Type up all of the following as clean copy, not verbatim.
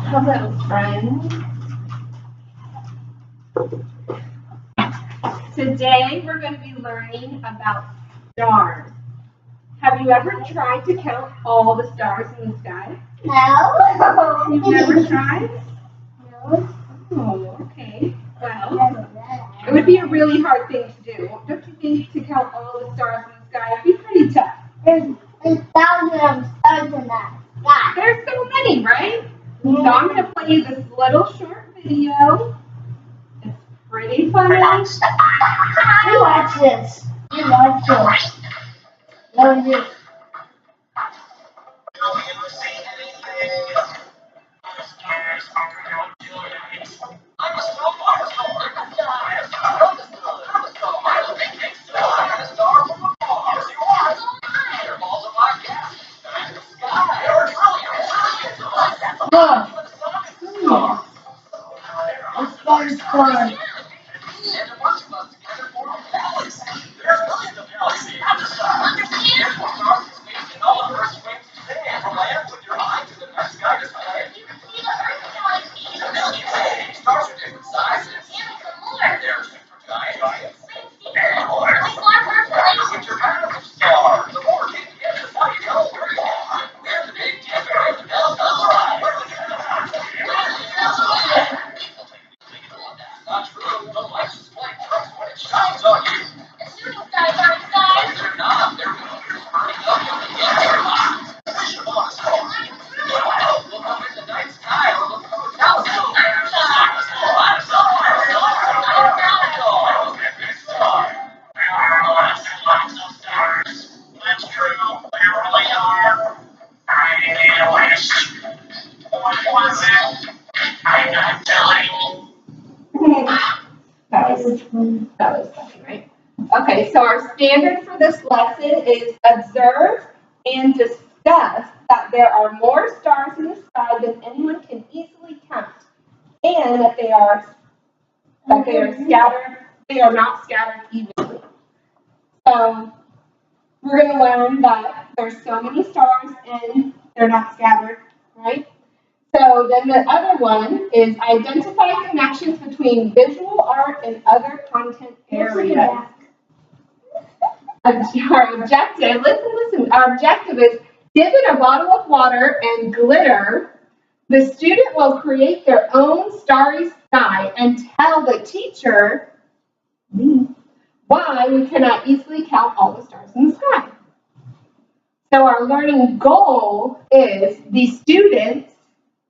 Hello, friends. Today we're going to be learning about stars. Have you ever tried to count all the stars in the sky? No. You've never tried? No. Oh, okay. Well, it would be a really hard thing to do. Don't you think, to count all the stars in the sky? It would be pretty tough. There's thousands of stars in the sky. There's so many, right? Yeah. So I'm going to play you this little short video. It's pretty funny. You watch this. You watch this. Watch this. Look. It's fun, fun. Stars are different sizes. They're supergiant. With your path of stars, the more you get, the more you know where you are. We're the Big Dipper and the Bell Not true. The lights display trucks when it shines on you. They're not. They're meters burning up in the air. Wish upon a star. Look up in the night sky or look through a telescope. That's true. They really are. I need a wish. What was it? I'm not telling. That was funny, right? Okay, so our standard for this lesson is observe and discuss that there are more stars in the sky than anyone can easily count, and that they are scattered. They are not scattered evenly. So we're going to learn that there's so many stars and they're not scattered, right? So then the other one is identify connections between visual art and other content areas. Our objective, listen, our objective is given a bottle of water and glitter, the student will create their own starry sky and tell the teacher why we cannot easily count all the stars in the sky. So our learning goal is the students,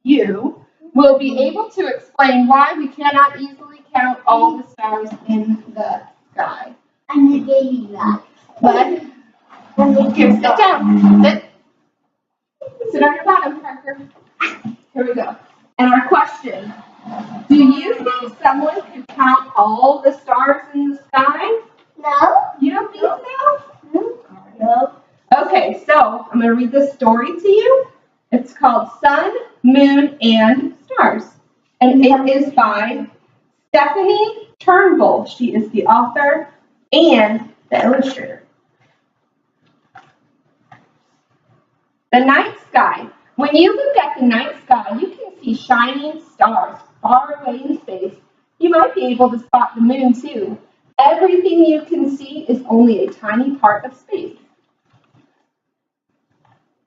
you, will be able to explain why we cannot easily count all the stars in the sky. I'm the baby guy. But, here, sit down. Sit on your bottom, Parker. Here we go. And our question, do you think someone could count all the stars in the sky? No. You don't think so? No. Okay, so I'm going to read this story to you. It's called Sun, Moon, and Stars. And it is by Stephanie Turnbull. She is the author and the illustrator. The night sky. When you look at the night sky, you can see shining stars far away in space. You might be able to spot the moon too. Everything you can see is only a tiny part of space.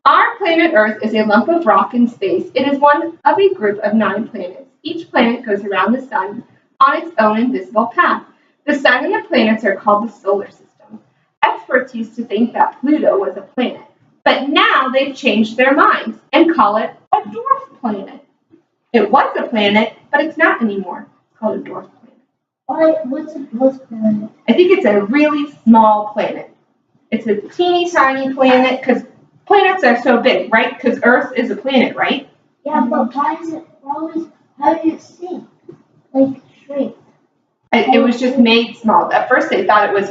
Our planet Earth is a lump of rock in space. It is one of a group of 9 planets. Each planet goes around the sun on its own invisible path. The sun and the planets are called the solar system. Experts used to think that Pluto was a planet, but now they've changed their minds and call it a dwarf planet. It was a planet, but it's not anymore. It's called a dwarf planet. What's a dwarf planet? I think it's a really small planet. It's a teeny tiny planet because planets are so big, right? Because Earth is a planet, right? Yeah, but how did it sink? Like shrink? It was just made small. At first they thought it was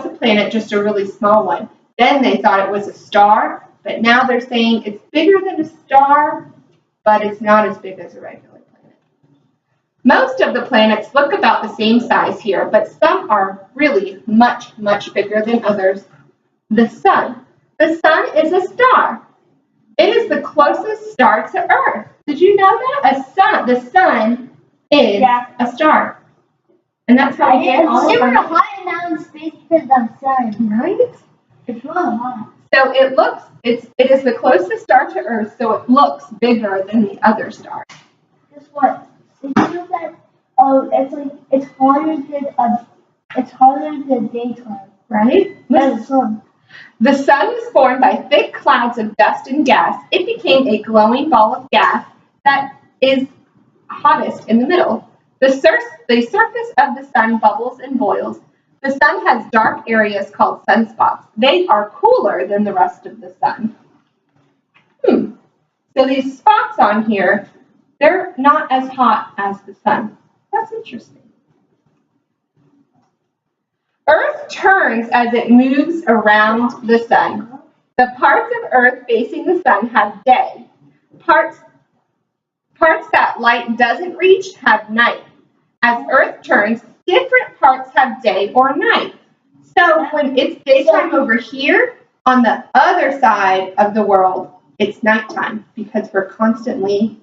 a planet, just a really small one. Then they thought it was a star, but now they're saying it's bigger than a star, but it's not as big as a regular planet. Most of the planets look about the same size here, but some are really much, much bigger than others. The sun. The sun is a star. It is the closest star to Earth. Did you know that? The sun is a star. And that's how we get all It's of super our... hot now in space because of the sun. Right? It's really hot. So it is the closest star to Earth, so it looks bigger than the other stars. Guess what? Did you know that? Oh, it's hotter than daytime. Right? Than the sun. The sun was formed by thick clouds of dust and gas. It became a glowing ball of gas that is hottest in the middle. The surface of the sun bubbles and boils. The sun has dark areas called sunspots. They are cooler than the rest of the sun. So these spots on here, they're not as hot as the sun. That's interesting. Earth turns as it moves around the sun. The parts of Earth facing the sun have day. Parts that light doesn't reach have night. As Earth turns, different parts have day or night. So when it's daytime over here, on the other side of the world, it's nighttime because we're constantly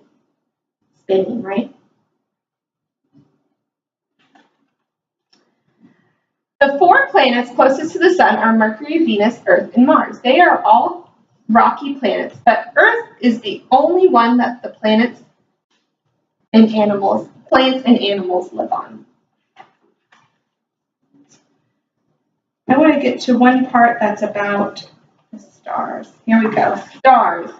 spinning, right? The 4 planets closest to the sun are Mercury, Venus, Earth, and Mars. They are all rocky planets, but Earth is the only one that the plants and animals live on. I want to get to one part that's about the stars. Here we go. Stars.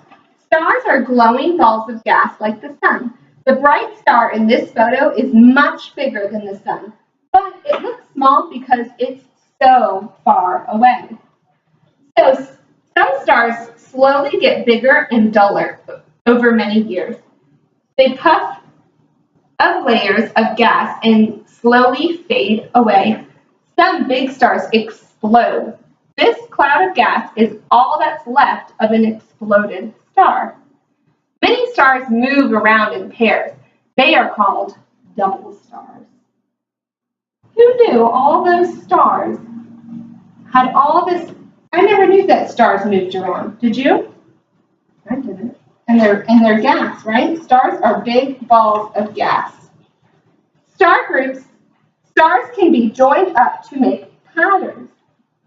Stars are glowing balls of gas like the sun. The bright star in this photo is much bigger than the sun, but it looks small because it's so far away. So some stars slowly get bigger and duller over many years. They puff up layers of gas and slowly fade away. Some big stars explode. This cloud of gas is all that's left of an exploded star. Many stars move around in pairs. They are called double stars. Who knew all those stars had all this? I never knew that stars moved around. Did you? I didn't. And they're gas, right? Stars are big balls of gas. Stars can be joined up to make patterns.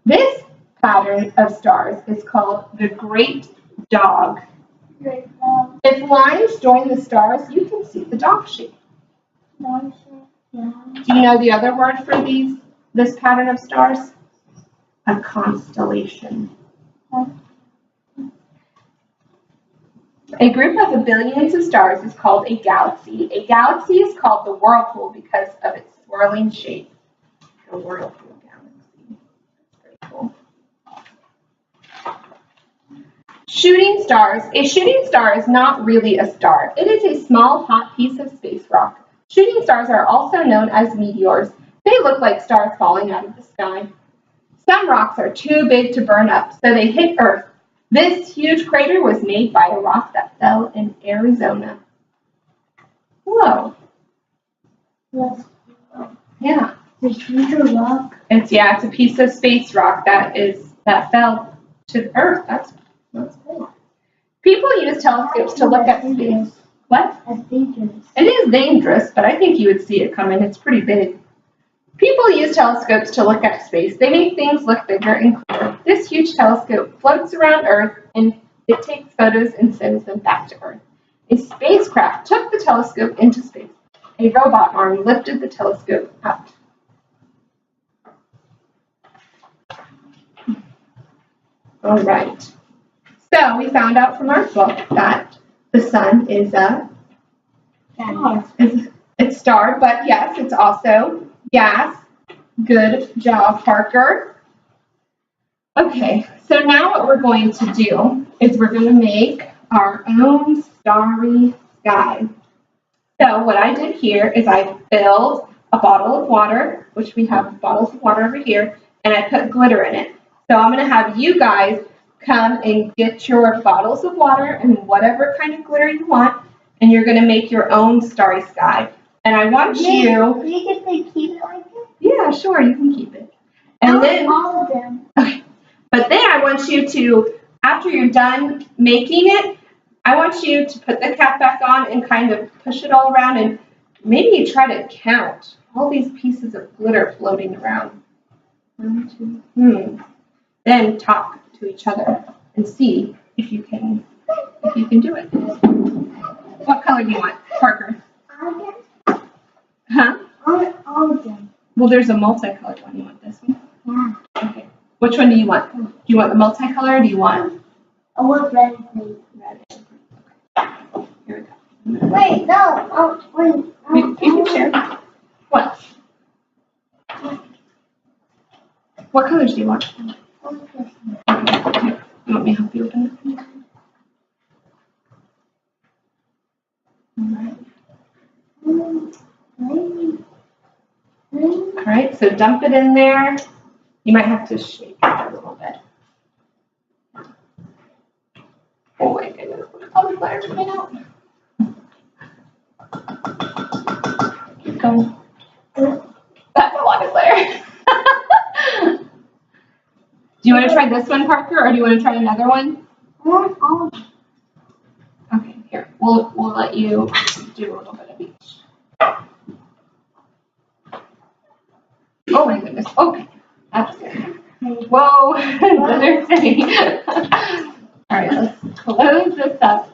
This pattern of stars is called the Great Dog. If lines join the stars, you can see the dog shape. Do you know the other word for this pattern of stars? A constellation. A group of billions of stars is called a galaxy. A galaxy is called the whirlpool because of its swirling shape. The whirlpool galaxy. That's pretty cool. Shooting stars. A shooting star is not really a star. It is a small, hot piece of space rock. Shooting stars are also known as meteors. They look like stars falling out of the sky. Some rocks are too big to burn up, so they hit Earth. This huge crater was made by a rock that fell in Arizona. Whoa. Yeah. It's a huge rock. It's a piece of space rock that fell to Earth. That's cool. People use telescopes to look at space. What? That's dangerous. It is dangerous, but I think you would see it coming. It's pretty big. People use telescopes to look at space. They make things look bigger and clearer. This huge telescope floats around Earth, and it takes photos and sends them back to Earth. A spacecraft took the telescope into space. A robot arm lifted the telescope up. All right. So we found out from our book that the sun is it's star, but yes, it's also gas. Good job, Parker. Okay, so now what we're going to do is we're going to make our own starry sky. So what I did here is I filled a bottle of water, which we have bottles of water over here, and I put glitter in it. So I'm going to have you guys come and get your bottles of water and whatever kind of glitter you want, and you're going to make your own starry sky. And I want you... Do you get to keep it like that? Yeah, sure, you can keep it. And then... all of them. Okay. But then I want you to, after you're done making it, I want you to put the cap back on and kind of push it all around and maybe try to count all these pieces of glitter floating around. 1, 2. Then talk to each other and see if you can do it. What color do you want, Parker? Huh? All of them. Well, there's a multicolored one. You want this one? Yeah. Okay. Which one do you want? Do you want the multicolor or do you want? I want red, please. Red. Okay. Here we go. Wait, no. Wait. You can share. What? What colors do you want? Okay. You want me to help you open it? All right, so dump it in there. You might have to shake it a little bit. Oh my goodness, look at all the glitter coming out. Keep going. That's a lot of glitter. Do you want to try this one, Parker, or do you want to try another one? Okay, here. We'll let you do a little bit of each. Oh my goodness. Okay. That's good. Whoa. Glitter city. All right, let's close this up.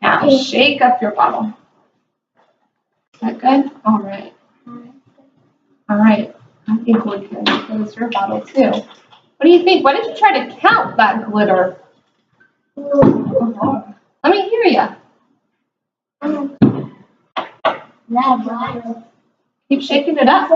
Now shake up your bottle. Is that good? All right. All right. I think we can close your bottle too. What do you think? Why don't you try to count that glitter? Let me hear you. Keep shaking it up.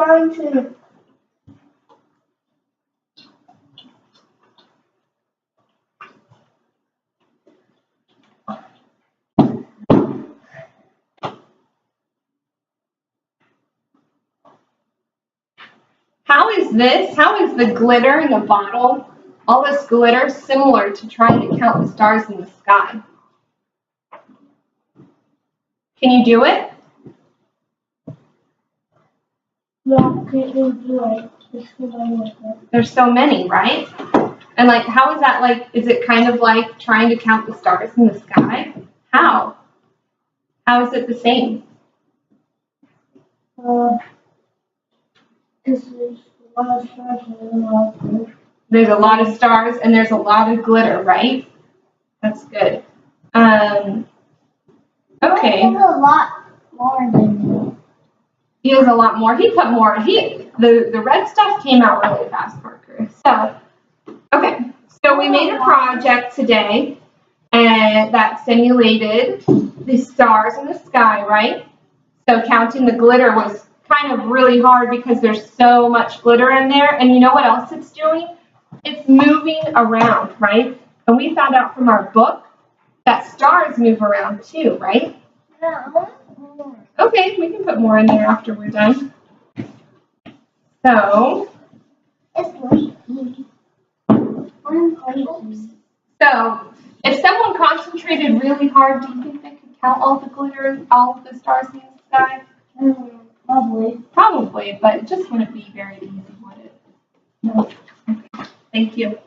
How is the glitter in the bottle, all this glitter, similar to trying to count the stars in the sky? Can you do it? Yeah, can't really do it. There's so many, right? And like, how is that like, is it kind of like trying to count the stars in the sky? How? How is it the same? Because there's a lot of stars and a lot of glitter. There's a lot of stars and there's a lot of glitter, right? That's good. Okay. There's a lot more than me. He has a lot more. He put more. The red stuff came out really fast, Parker. So, okay. So we made a project today and that simulated the stars in the sky, right? So counting the glitter was kind of really hard because there's so much glitter in there. And you know what else it's doing? It's moving around, right? And we found out from our book that stars move around too, right? Yeah. Okay, we can put more in there after we're done. So, so if someone concentrated really hard, do you think they could count all the glitter, all of the stars in the sky? Probably. Probably, but it just wouldn't be very easy, would it? No. Okay. Thank you.